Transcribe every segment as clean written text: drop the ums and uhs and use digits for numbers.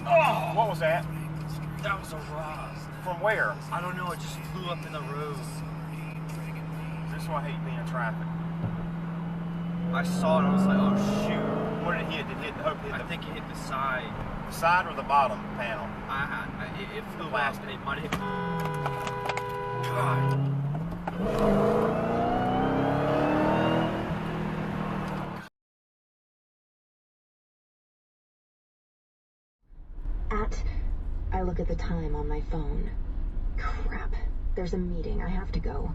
Oh, what was that? That was a rock. From where? I don't know, it just flew up in the road. This is why I hate being in traffic. I saw it and I was like, oh shoot. What did it hit? Did it hit the hook? I think it hit the side. The side or the bottom panel? It flew off and it might have hit. God. I look at the time on my phone. Crap. There's a meeting. I have to go.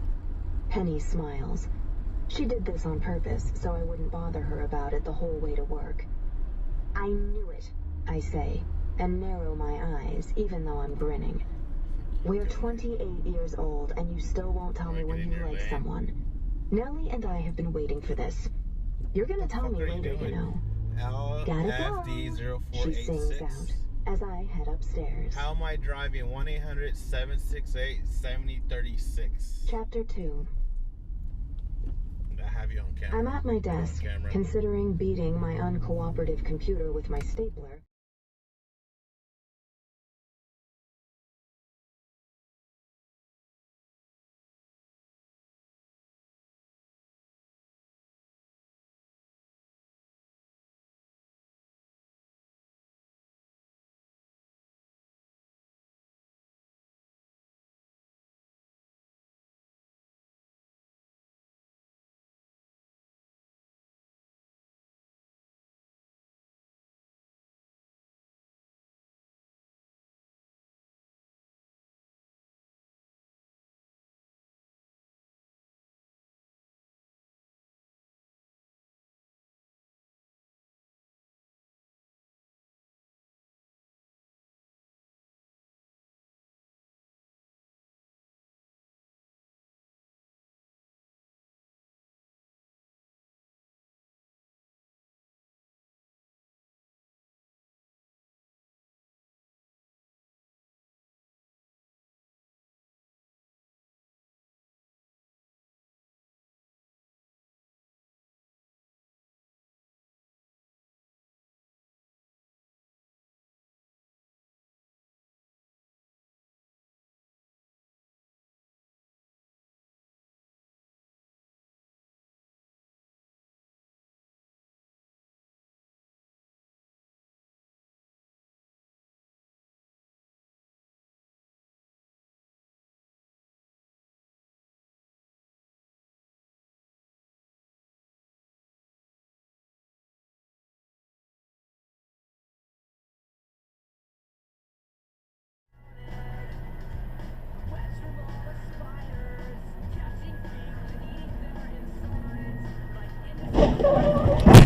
Penny smiles. She did this on purpose, so I wouldn't bother her about it the whole way to work. I knew it, I say, and narrow my eyes, even though I'm grinning. We're 28 years old, and you still won't tell me when you like someone. Nellie and I have been waiting for this. You're gonna tell me later, you know. Gotta go, she sings out as I head upstairs. How am I driving? 1-800-768-7036. Chapter 2. I have you on camera. I'm at my desk, considering beating my uncooperative computer with my stapler.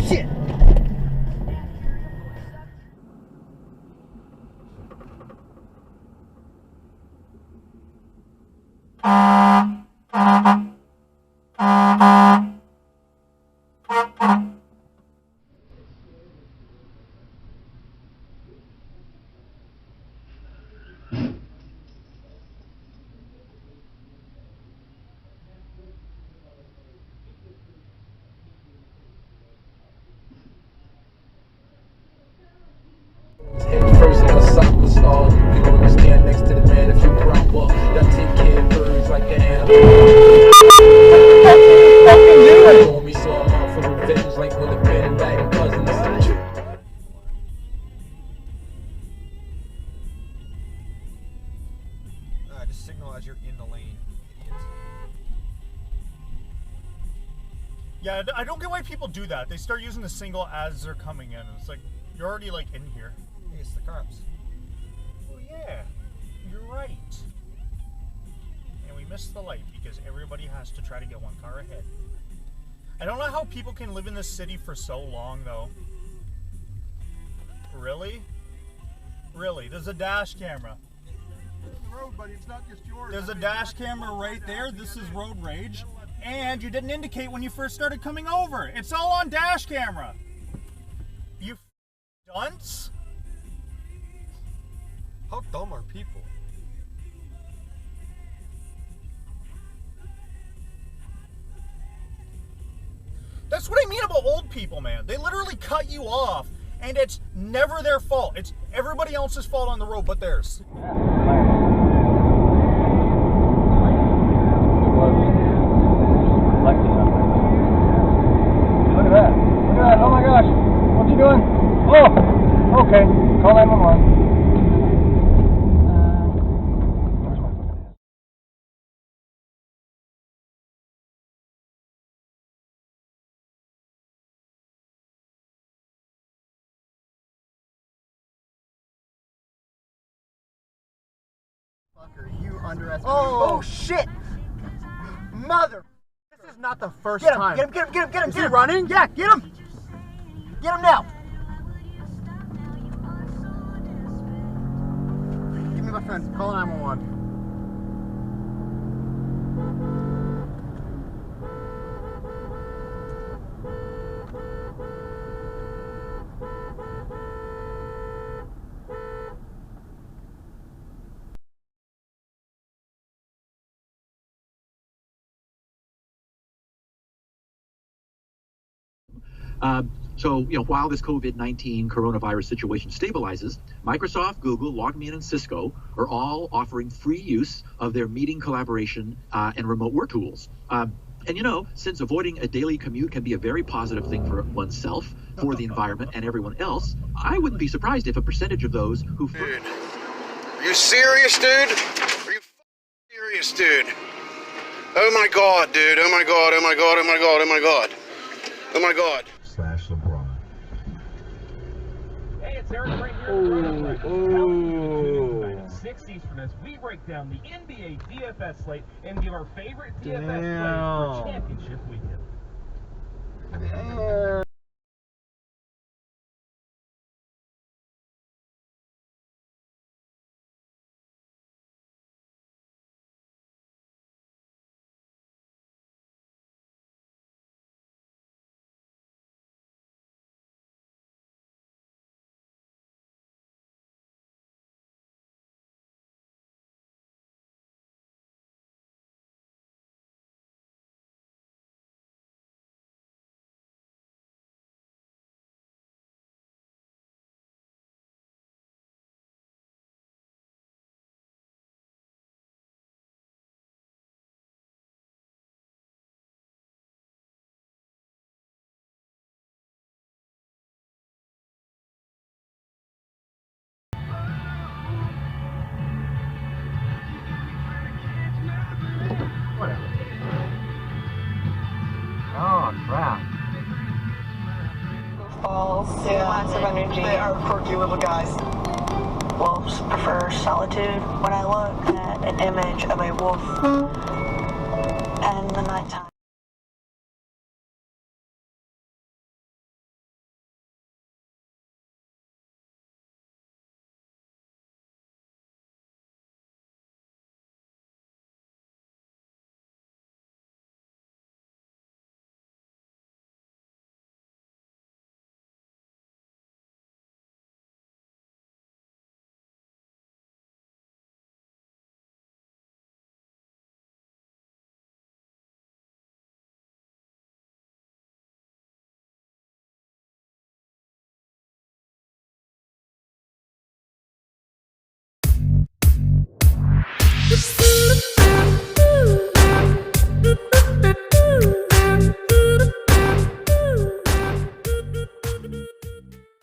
Shit! First in a soccer stall, you can only stand next to the man if you prop up. Y'all take care of birds like the animal. Me so I'm out for revenge like when the band back cousins. Just signal as you're in the lane. Idiots. Yeah, I don't get why people do that. They start using the signal as they're coming in. It's like, you're already like in here. It's the cops. Oh yeah, you're right. And we missed the light because everybody has to try to get one car ahead. I don't know how people can live in this city for so long though. Really? Really? There's a dash camera. Road, buddy. It's not just yours. There's a dash camera right there. This is road rage. And you didn't indicate when you first started coming over. It's all on dash camera. You dunce? How dumb are people? That's what I mean about old people, man. They literally cut you off, and it's never their fault. It's everybody else's fault on the road but theirs. Look at that. Look at that. Oh my gosh. What's he doing? Oh, okay. Call 911. You underestimated. Oh shit! Mother! This is not the first time. Get him! Is he running? Yeah, get him! Get him now! Give me my phone. Call 911. So, while this COVID-19 coronavirus situation stabilizes, Microsoft, Google, LogMeIn, and Cisco are all offering free use of their meeting collaboration and remote work tools. And since avoiding a daily commute can be a very positive thing for oneself, for the environment, and everyone else, I wouldn't be surprised if a percentage of those who... Dude, are you serious, dude? Are you serious, dude? Oh my god, dude. Oh my god, oh my god, oh my god, oh my god. Oh my god. /LeBron. Hey, it's Eric right here. Oh. 6 Eastern as we break down the NBA DFS slate and give our favorite DFS plays for championship weekend. Oh, crap. Balls, lots of energy. They are quirky little guys. Wolves prefer solitude. When I look at an image of a wolf and the nighttime.